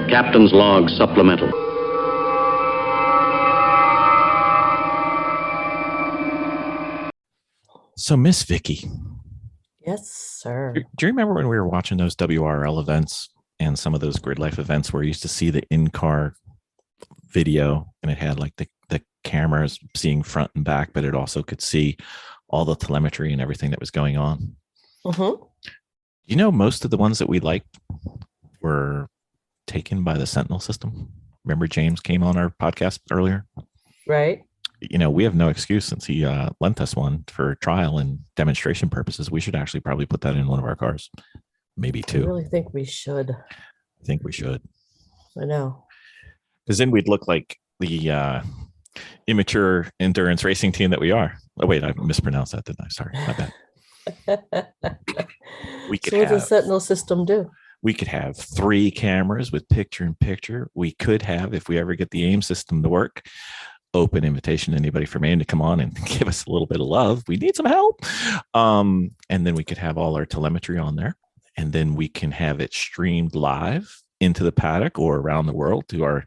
Captain's Log Supplemental. So, Miss Vicki. Yes, sir. Do you remember when we were watching those WRL events and some of those grid life events where you used to see the in-car video and it had like the cameras seeing front and back, but it also could see all the telemetry and everything that was going on? Mm-hmm. You know, most of the ones that we liked were taken by the Sentinel system. Remember James came on our podcast earlier? Right. You know, we have no excuse since he lent us one for trial and demonstration purposes. We should actually probably put that in one of our cars. Maybe two. I really think we should. I think we should. I know. Because then we'd look like the immature endurance racing team that we are. Oh, wait, I mispronounced that, didn't I? Sorry, my bad. We could So what does the Sentinel system do? We could have 3 cameras with picture-in-picture. We could have, if we ever get the AIM system to work, open invitation to anybody from AIM to come on and give us a little bit of love. We need some help. And then we could have all our telemetry on there. And then we can have it streamed live into the paddock or around the world to our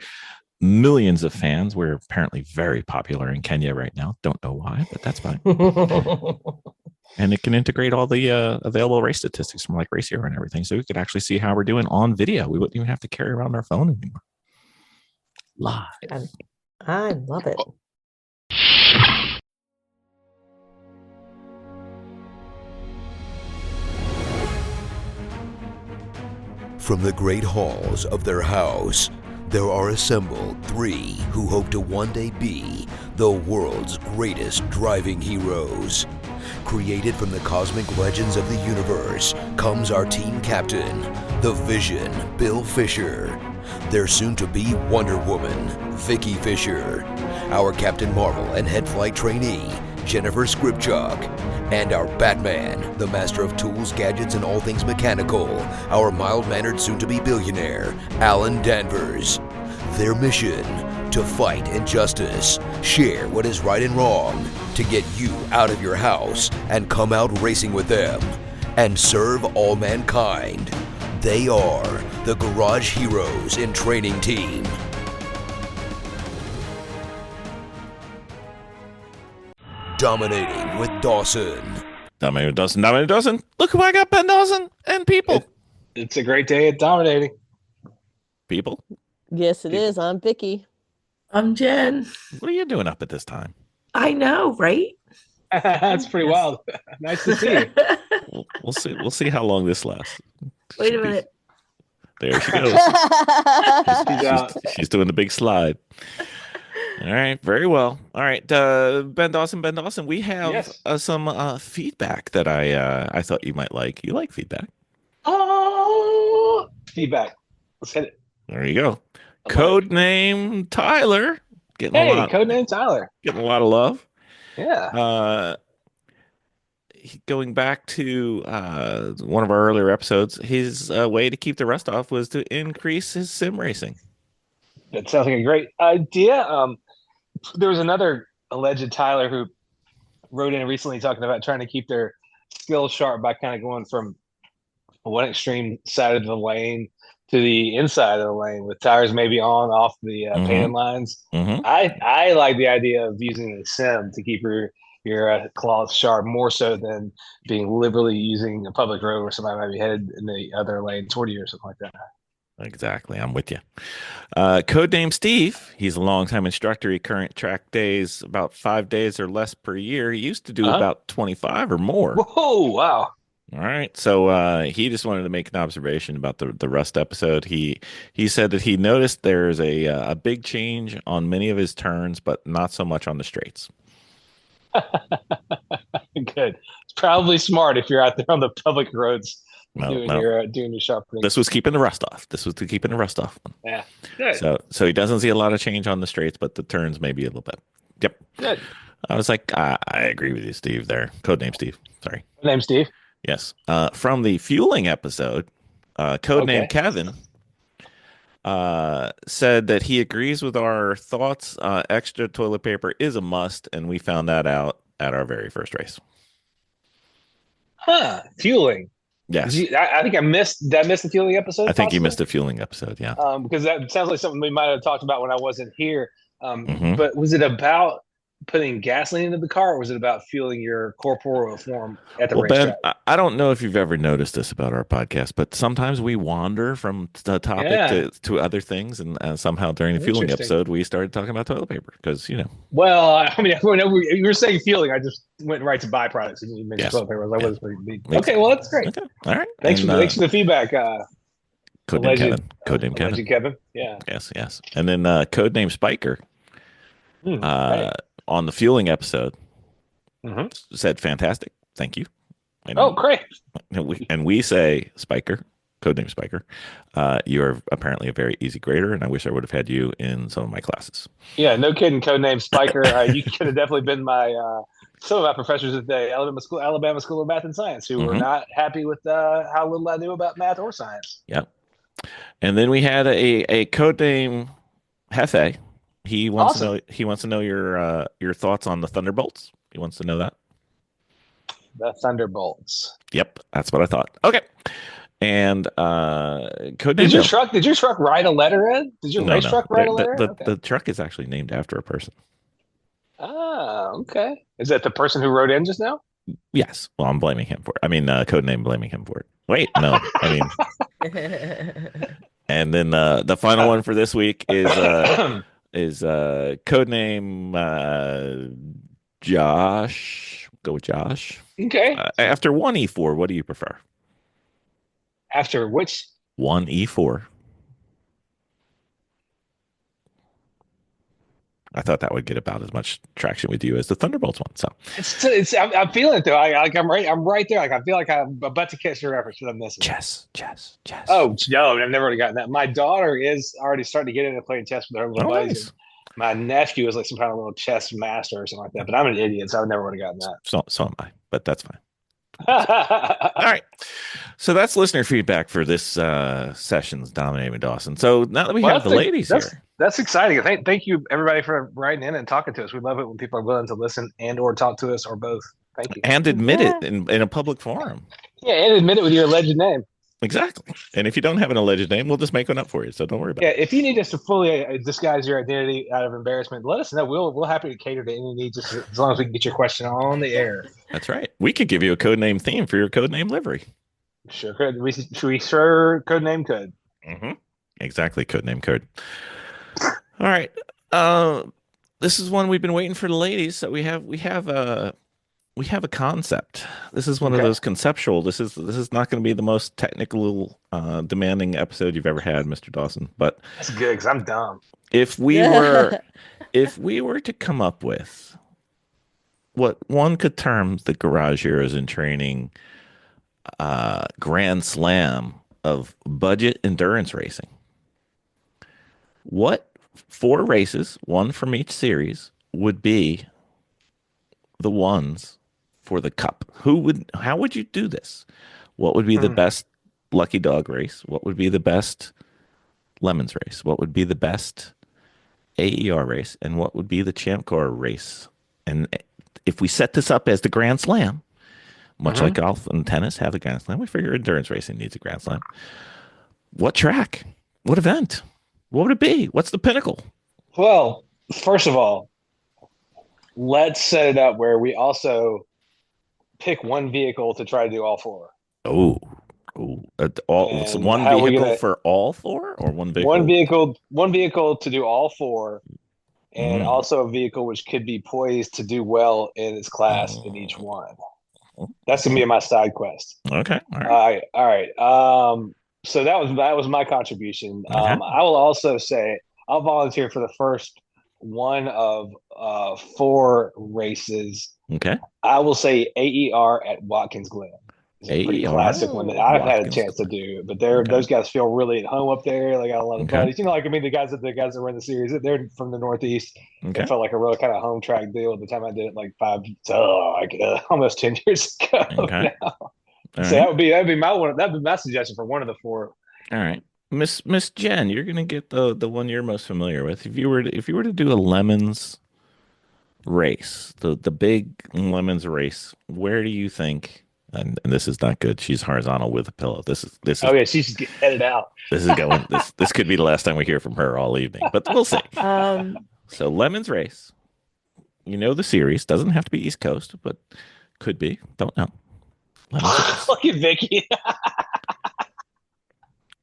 millions of fans. We're apparently very popular in Kenya right now. Don't know why, but that's fine. And it can integrate all the available race statistics from like Race Hero and everything. So we could actually see how we're doing on video. We wouldn't even have to carry around our phone anymore. Live. I love it. From the great halls of their house, there are assembled 3 who hope to one day be the world's greatest driving heroes. Created from the cosmic legends of the universe comes our team captain, the Vision, Bill Fisher. Their soon-to-be Wonder Woman, Vicki Fisher. Our Captain Marvel and head flight trainee, Jennifer Skripchuk. And our Batman, the master of tools, gadgets, and all things mechanical, our mild-mannered soon-to-be billionaire, Alan Danvers. Their mission, to fight injustice, share what is right and wrong, to get you out of your house and come out racing with them, and serve all mankind. They are the Garage Heroes in Training Team. Dominating with Dawson. Dominating with Dawson. Dominating with Dawson. Look who I got, Ben Dawson and people. It's a great day at dominating. People. Yes, it is. I'm Vicki. I'm Jen. What are you doing up at this time? I know, right? That's pretty wild. Nice to see you. We'll see. We'll see how long this lasts. Wait a minute. There she goes. She's doing the big slide. All right, very well. All right, Ben Dawson, we have some feedback that I thought you might like. You like feedback? Oh, feedback. Let's hit it. There you go. Codename Tyler. Codename Tyler. Getting a lot of love. Yeah. Going back to one of our earlier episodes, his way to keep the rust off was to increase his sim racing. That sounds like a great idea. There was another alleged Tyler who wrote in recently talking about trying to keep their skills sharp by kind of going from one extreme side of the lane to the inside of the lane with tires maybe on off the painted lines. Mm-hmm. I like the idea of using a sim to keep your claws sharp more so than being liberally using a public road where somebody might be headed in the other lane toward you or something like that. Exactly. I'm with you. Codename Steve. He's a longtime instructor. He current track days about 5 days or less per year. He used to do about 25 or more. Whoa, wow. All right. So he just wanted to make an observation about the Rust episode. He said that he noticed there's a big change on many of his turns, but not so much on the straights. Good. It's probably smart if you're out there on the public roads doing your sharpening. This was keeping the rust off. Yeah. Good. So he doesn't see a lot of change on the straights, but the turns maybe a little bit. Yep. Good. I was like, I agree with you, Steve. There, codename Steve. Sorry. Codename Steve. Yes. From the fueling episode, codename Kevin said that he agrees with our thoughts. Extra toilet paper is a must, and we found that out at our very first race. Fueling. Yes. I think I missed. Did I miss the fueling episode? I think you possibly? missed a fueling episode. Yeah. Because that sounds like something we might have talked about when I wasn't here. Mhm. But was it about putting gasoline into the car, or was it about fueling your corporeal form at the Well, Ben, racetrack? I don't know if you've ever noticed this about our podcast, but sometimes we wander from the topic Yeah. to other things, and somehow during the fueling Interesting. episode, we started talking about toilet paper because Well, I mean, whenever you were saying fueling, I just went right to byproducts, and you mentioned Yes. toilet paper. I was like, Yeah. what is pretty big? Makes Okay, well, that's great. Okay, all right. Thanks And, for the feedback. Codename alleged- Kevin. Codename Kevin. Alleged Kevin. Yeah. Yes. And then codename Spiker Right. on the fueling episode Mhm. said fantastic. Thank you. And, Oh, great. and we say Spiker, codename Spiker. You are apparently a very easy grader, and I wish I would have had you in some of my classes. Yeah, no kidding. Codename Spiker. You could have definitely been my some of my professors at the Alabama School of Math and Science, who were not happy with how little I knew about math or science. Yep. And then we had a codename Hefe. He wants to know your thoughts on the Thunderbolts. He wants to know that. The Thunderbolts. Yep, that's what I thought. Okay. And codename Did your truck write a letter, Ed? Did your race truck write a letter? The truck is actually named after a person. Ah, okay. Is that the person who wrote in just now? Yes. Well, I'm blaming him for it. I mean, codename blaming him for it. Wait, no. I mean, and then the final one for this week is codename Josh. Go with Josh. Okay. After 1E4, what do you prefer? After which? 1E4. I thought that would get about as much traction with you as the Thunderbolts one. So I'm feeling it though. I'm right there. Like I feel like I'm about to catch the reference, but I'm missing. Chess. Oh no, I've never really gotten that. My daughter is already starting to get into playing chess with her little buddies. Nice. My nephew is like some kind of little chess master or something like that. But I'm an idiot, so I've never really gotten that. So am I, but that's fine. All right. So that's listener feedback for this session's Dominating with Dawson. So now that we have the ladies here. That's exciting. Thank you, everybody, for writing in and talking to us. We love it when people are willing to listen and or talk to us or both. Thank you. And admit it in a public forum. Yeah, and admit it with your alleged name. Exactly. And if you don't have an alleged name, we'll just make one up for you. So don't worry about it. Yeah, if you need us to fully disguise your identity out of embarrassment, let us know. We'll happy to cater to any needs as long as we can get your question on the air. That's right. We could give you a codename theme for your codename livery. Sure could. We sure codename could. Mm-hmm. Exactly. Codename code. All right. This is one we've been waiting for the ladies. So we have a concept. This is one of those conceptual. This is not going to be the most technical, demanding episode you've ever had, Mr. Dawson. But that's good because I'm dumb. If we were to come up with what one could term the Garage Heroes in Training Grand Slam of budget endurance racing, what 4 races, one from each series, would be the ones for the cup? How would you do this? What would be the best Lucky Dog race? What would be the best Lemons race? What would be the best AER race? And what would be the Champ Car race? And if we set this up as the Grand Slam, much like golf and tennis have a Grand Slam, we figure endurance racing needs a Grand Slam. What track? What event? What would it be? What's the pinnacle? Well, first of all, let's set it up where we also pick one vehicle to try to do all 4. So one vehicle for all 4, or one vehicle? One vehicle to do all 4, and also a vehicle which could be poised to do well in its class in each one. That's gonna be my side quest. Okay. All right. So that was my contribution. Okay. I will also say I'll volunteer for the first one of 4 races. Okay. I will say AER at Watkins Glen. It's a pretty AER? classic one that I've had a Watkins chance to do. But those guys feel really at home up there. They got a lot of buddies. You know, like the guys that run the series, they're from the Northeast. Okay. It felt like a real kind of home track deal at the time I did it, like almost 10 years ago. Okay. Now. All So right. that'd be my one. That'd be my suggestion for one of the 4. All right. Miss Jen, you're gonna get the one you're most familiar with. If you were to do a Lemons race, the big Lemons race, where do you think and this is not good. She's horizontal with a pillow. This is Okay, she's just getting headed out. this is going. This could be the last time we hear from her all evening, but we'll see. So Lemon's Race. You know the series doesn't have to be East Coast, but could be. Don't know. Lemon's Race. Look at Vicki.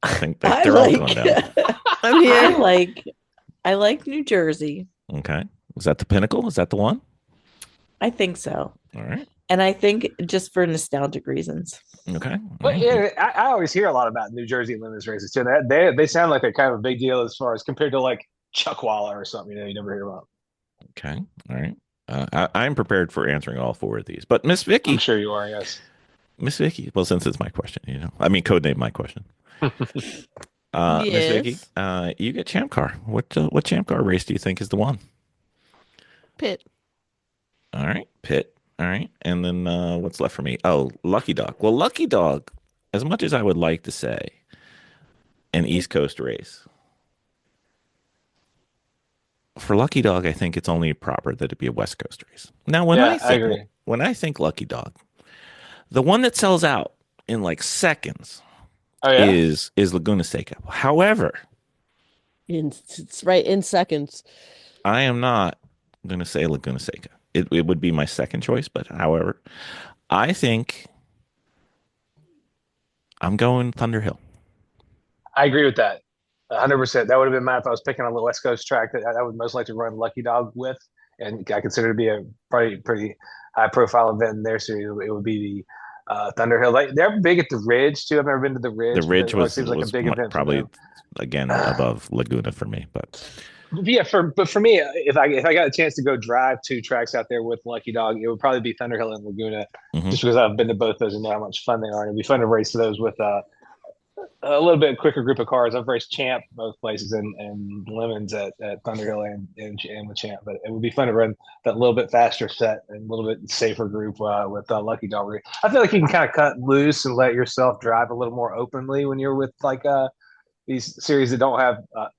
I think they're all going down. I'm here. I like New Jersey. Okay. Is that the pinnacle? Is that the one? I think so. All right. And I think just for nostalgic reasons. Okay. But yeah, I always hear a lot about New Jersey lemons races too. They sound like they're kind of a big deal as far as compared to like Chuckwalla or something. You never hear about. Okay. All right. I'm prepared for answering all four of these. But Miss Vicki. I'm sure you are, yes. Miss Vicki. Well, since it's my question, I mean, codename my question. Miss Vicki, you get Champ Car. What Champ Car race do you think is the one? Pit. All right, Pit. All right, and then what's left for me? Oh, Lucky Dog. Well, Lucky Dog, as much as I would like to say an East Coast race, for Lucky Dog, I think it's only proper that it be a West Coast race. Now, when I think Lucky Dog, the one that sells out in like seconds is Laguna Seca. However, It's right in seconds. I am not going to say Laguna Seca. It would be my second choice, but however, I think I'm going Thunder Hill. I agree with that. 100%. That would have been mine if I was picking on the West Coast track that I would most like to run Lucky Dog with, and I consider it to be a pretty high profile event in their series. It would be the Thunder Hill. They're big at the Ridge too. I've never been to the Ridge. The Ridge seems like a big event. Probably again above Laguna for me, but yeah, for me, if I got a chance to go drive two tracks out there with Lucky Dog, it would probably be Thunder Hill and Laguna, just because I've been to both those and know how much fun they are. And it'd be fun to race those with a little bit quicker group of cars. I've raced Champ both places and Lemons at Thunder Hill and with Champ, but it would be fun to run that little bit faster set and a little bit safer group with Lucky Dog. I feel like you can kind of cut loose and let yourself drive a little more openly when you're with like these series that don't have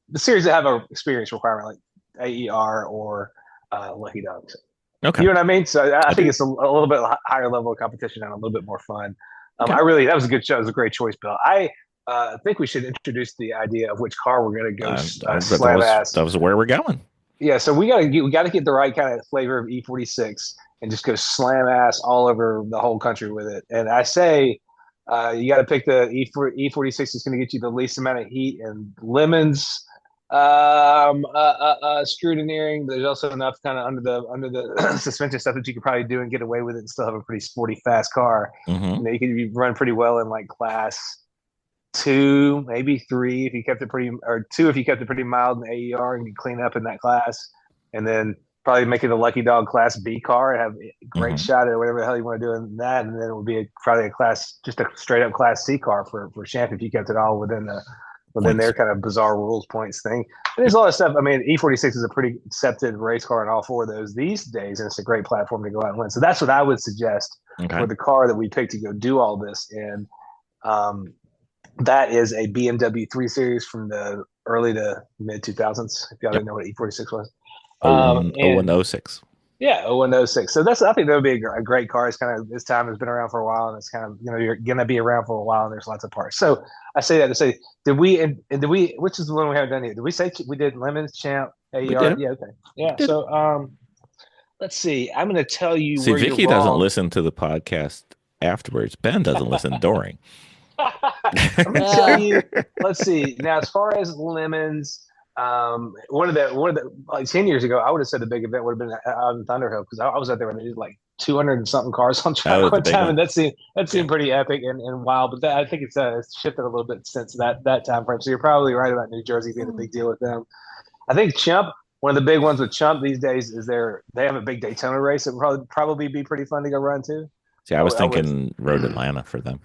the series that have a experience requirement like AER or Lucky Dogs. Okay, you know what I mean? So I think it's a little bit higher level of competition and a little bit more fun. That was a good show. It was a great choice, Bill. I think we should introduce the idea of which car we're going to go slam ass. That was where we're going. Yeah, so we got to get the right kind of flavor of E46 and just go slam ass all over the whole country with it. And I say, you got to pick the E46 is going to get you the least amount of heat and lemons, scrutineering. There's also enough kind of under the suspension stuff that you could probably do and get away with it and still have a pretty sporty, fast car. You could run pretty well in like class 2, maybe 3 if you kept it pretty, or 2 if you kept it pretty mild in AER and you clean up in that class, and then probably make it a Lucky Dog Class B car and have a great shot at whatever the hell you want to do in that, and then it would be probably just a straight up Class C car for Champ if you kept it all within their kind of bizarre rules points thing. And there's a lot of stuff. I mean, E46 is a pretty accepted race car in all 4 of those these days, and it's a great platform to go out and win. So that's what I would suggest for the car that we picked to go do all this in. That is a BMW 3 Series from the early to mid 2000s. If y'all didn't know what E46 was. 0106. Yeah, 0106. So I think that would be a great car. It's kind of, this time has been around for a while, and it's kind of, you're going to be around for a while, and there's lots of parts. So I say that to say, which is the one we haven't done yet? Did we say we did Lemons, Champ, AER? Yeah, okay. Yeah, so let's see. I'm going to tell you where Vicki you're doesn't wrong. listen to the podcast afterwards. Ben doesn't listen during. I'm going to tell you, let's see. Now, as far as Lemons, one of the like 10 years ago, I would have said the big event would have been out in Thunder Hill, because I was out there when they did like 200 and something cars on track one time, and that seemed pretty epic and wild. But I think it's shifted a little bit since that time frame. So you're probably right about New Jersey being a big deal with them. I think Chump, one of the big ones with Chump these days is they have a big Daytona race that would probably be pretty fun to go run too. See, I was thinking Road Atlanta for them.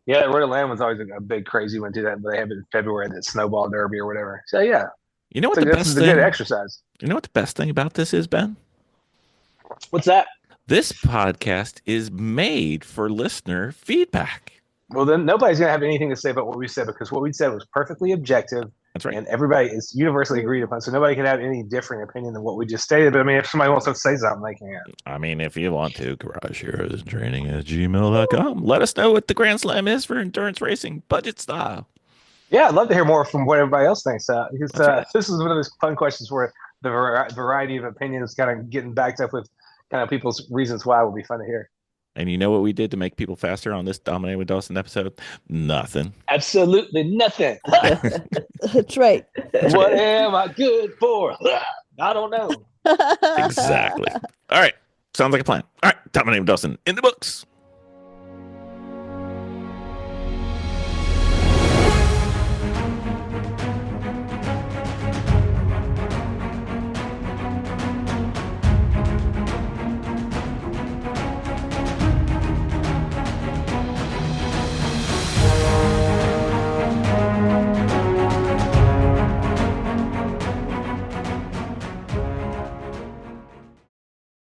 Yeah, Road Atlanta was always a big crazy one too. That they have it in February, that Snowball Derby or whatever. So yeah, you know what so the best thing? Good exercise. You know what the best thing about this is, Ben? What's that? This podcast is made for listener feedback. Well, then nobody's gonna have anything to say about what we said, because what we said was perfectly objective That's right. And everybody is universally agreed upon. So nobody can have any different opinion than what we just stated. But I mean, if somebody wants to say something, they can. I mean, if you want to, GarageHeroesInTraining@gmail.com. Let us know what the Grand Slam is for endurance racing, budget style. Yeah, I'd love to hear more from what everybody else thinks. Because right. this is one of those fun questions where the variety of opinions kind of getting backed up with kind of people's reasons why would be fun to hear. And you know what we did to make people faster on this Dominating with Dawson episode? Nothing. Absolutely nothing. That's right. What am I good for? I don't know. Exactly. All right. Sounds like a plan. All right. Dominating with Dawson in the books.